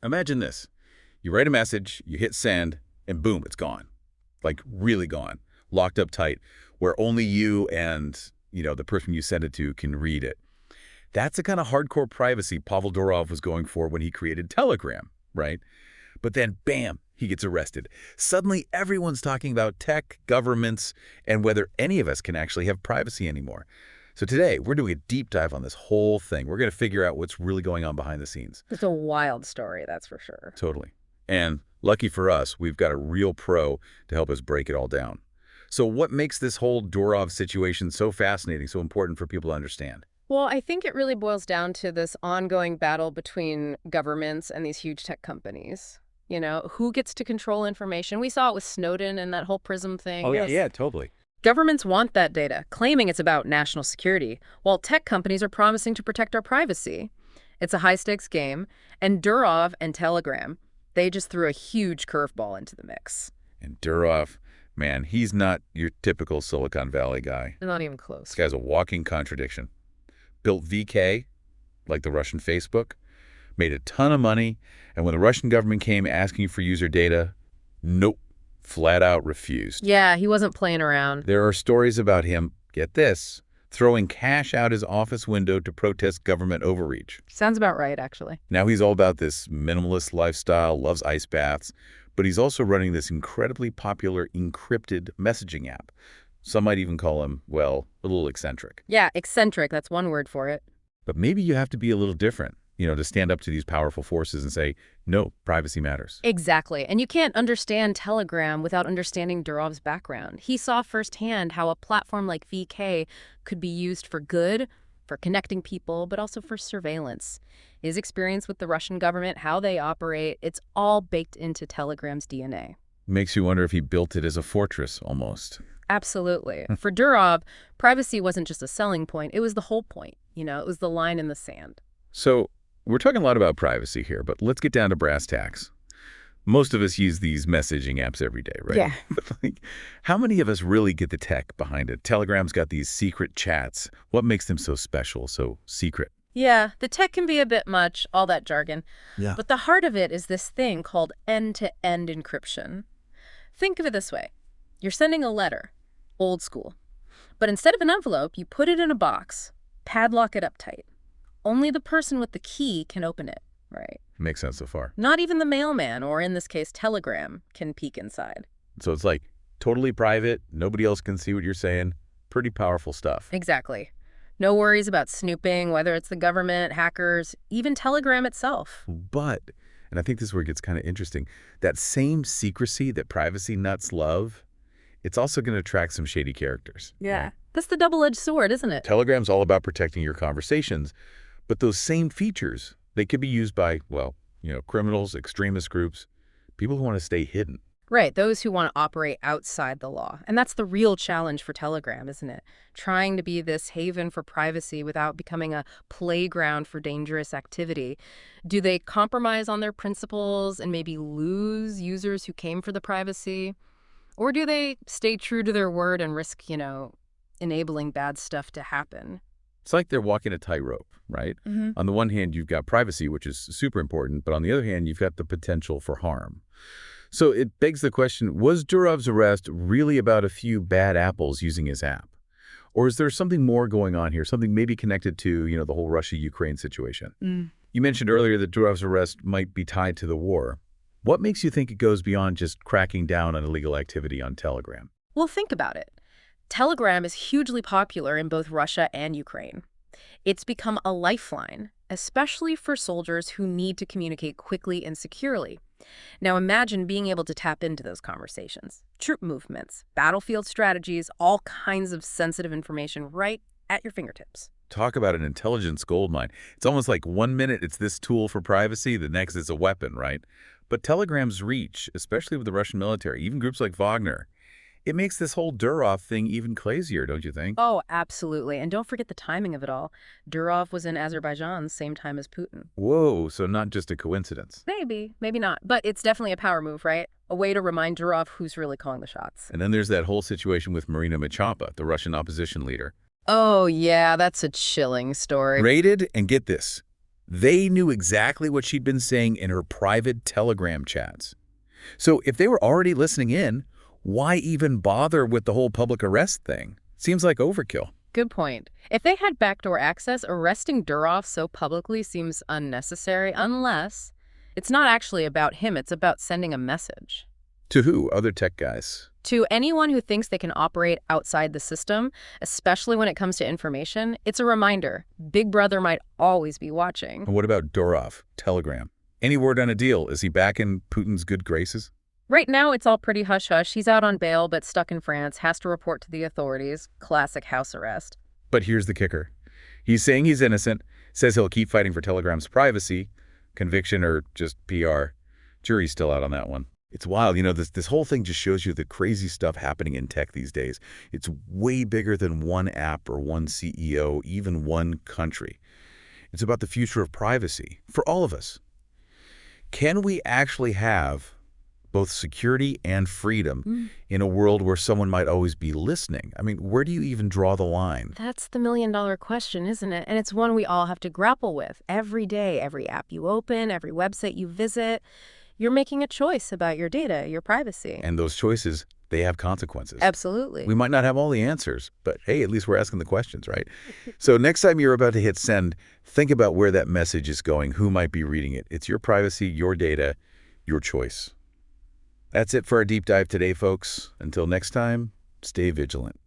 Imagine this. You write a message, you hit send, and boom, it's gone. Like really gone. Locked up tight, where only you and, the person you send it to can read it. That's the kind of hardcore privacy Pavel Durov was going for when he created Telegram, right? But then, bam, he gets arrested. Suddenly, everyone's talking about tech, governments, and whether any of us can actually have privacy anymore. So today, we're doing a deep dive on this whole thing. We're going to figure out what's really going on behind the scenes. It's a wild story, that's for sure. Totally. And lucky for us, we've got a real pro to help us break it all down. So what makes this whole Durov situation so fascinating, so important for people to understand? Well, I think it really boils down to this ongoing battle between governments and these huge tech companies. Who gets to control information? We saw it with Snowden and that whole PRISM thing. Oh, yeah, totally. Governments want that data, claiming it's about national security, while tech companies are promising to protect our privacy. It's a high-stakes game, and Durov and Telegram, they just threw a huge curveball into the mix. And Durov, man, he's not your typical Silicon Valley guy. Not even close. This guy's a walking contradiction. Built VK, like the Russian Facebook, made a ton of money, and when the Russian government came asking for user data, nope, flat out refused. Yeah, he wasn't playing around. There are stories about him, get this, throwing cash out his office window to protest government overreach. Sounds about right, actually. Now he's all about this minimalist lifestyle, loves ice baths, but he's also running this incredibly popular encrypted messaging app. Some might even call him, well, a little eccentric. Yeah, eccentric, that's one word for it. But maybe you have to be a little different, to stand up to these powerful forces and say, no, privacy matters. Exactly. And you can't understand Telegram without understanding Durov's background. He saw firsthand how a platform like VK could be used for good, for connecting people, but also for surveillance. His experience with the Russian government, how they operate, it's all baked into Telegram's DNA. Makes you wonder if he built it as a fortress, almost. Absolutely. For Durov, privacy wasn't just a selling point, it was the whole point. It was the line in the sand. So we're talking a lot about privacy here, but let's get down to brass tacks. Most of us use these messaging apps every day, right? Yeah. But how many of us really get the tech behind it? Telegram's got these secret chats. What makes them so special, so secret? Yeah, the tech can be a bit much, all that jargon. Yeah. But the heart of it is this thing called end-to-end encryption. Think of it this way. You're sending a letter, old school. But instead of an envelope, you put it in a box, padlock it up tight. Only the person with the key can open it, right? Makes sense so far. Not even the mailman, or in this case, Telegram, can peek inside. So it's like totally private, nobody else can see what you're saying. Pretty powerful stuff. Exactly. No worries about snooping, whether it's the government, hackers, even Telegram itself. But, and I think this is where it gets kind of interesting, that same secrecy that privacy nuts love, it's also going to attract some shady characters. Yeah. Right? That's the double-edged sword, isn't it? Telegram's all about protecting your conversations, but those same features, they could be used by, well, criminals, extremist groups, people who want to stay hidden. Right, those who want to operate outside the law. And that's the real challenge for Telegram, isn't it? Trying to be this haven for privacy without becoming a playground for dangerous activity. Do they compromise on their principles and maybe lose users who came for the privacy? Or do they stay true to their word and risk, enabling bad stuff to happen? It's like they're walking a tightrope, right? Mm-hmm. On the one hand, you've got privacy, which is super important, but on the other hand, you've got the potential for harm. So it begs the question, was Durov's arrest really about a few bad apples using his app? Or is there something more going on here, something maybe connected to, the whole Russia-Ukraine situation? You mentioned earlier that Durov's arrest might be tied to the war. What makes you think it goes beyond just cracking down on illegal activity on Telegram? Well, think about it. Telegram is hugely popular in both Russia and Ukraine. It's become a lifeline, especially for soldiers who need to communicate quickly and securely. Now imagine being able to tap into those conversations, troop movements, battlefield strategies, all kinds of sensitive information right at your fingertips. Talk about an intelligence goldmine. It's almost like 1 minute it's this tool for privacy, the next it's a weapon, right? But Telegram's reach, especially with the Russian military, even groups like Wagner, it makes this whole Durov thing even crazier, don't you think? Oh, absolutely. And don't forget the timing of it all. Durov was in Azerbaijan same time as Putin. Whoa, so not just a coincidence. Maybe, maybe not. But it's definitely a power move, right? A way to remind Durov who's really calling the shots. And then there's that whole situation with Marina Machapa, the Russian opposition leader. Oh, yeah, that's a chilling story. Raided, and get this, They knew exactly what she'd been saying in her private Telegram chats. So if they were already listening in, why even bother with the whole public arrest thing? Seems like overkill. Good point. If they had backdoor access, arresting Durov so publicly seems unnecessary unless it's not actually about him, it's about sending a message. To who? Other tech guys. To anyone who thinks they can operate outside the system, especially when it comes to information, it's a reminder. Big Brother might always be watching. And what about Durov? Telegram. Any word on a deal? Is he back in Putin's good graces? Right now, it's all pretty hush-hush. He's out on bail, but stuck in France, has to report to the authorities. Classic house arrest. But here's the kicker. He's saying he's innocent, says he'll keep fighting for Telegram's privacy, conviction or just PR. Jury's still out on that one. It's wild. This whole thing just shows you the crazy stuff happening in tech these days. It's way bigger than one app or one CEO, even one country. It's about the future of privacy for all of us. Can we actually have both security and freedom in a world where someone might always be listening? I mean, where do you even draw the line? That's the million-dollar question, isn't it? And it's one we all have to grapple with every day, every app you open, every website you visit. You're making a choice about your data, your privacy. And those choices, they have consequences. Absolutely. We might not have all the answers, but hey, at least we're asking the questions, right? So next time you're about to hit send, think about where that message is going, who might be reading it. It's your privacy, your data, your choice. That's it for our deep dive today, folks. Until next time, stay vigilant.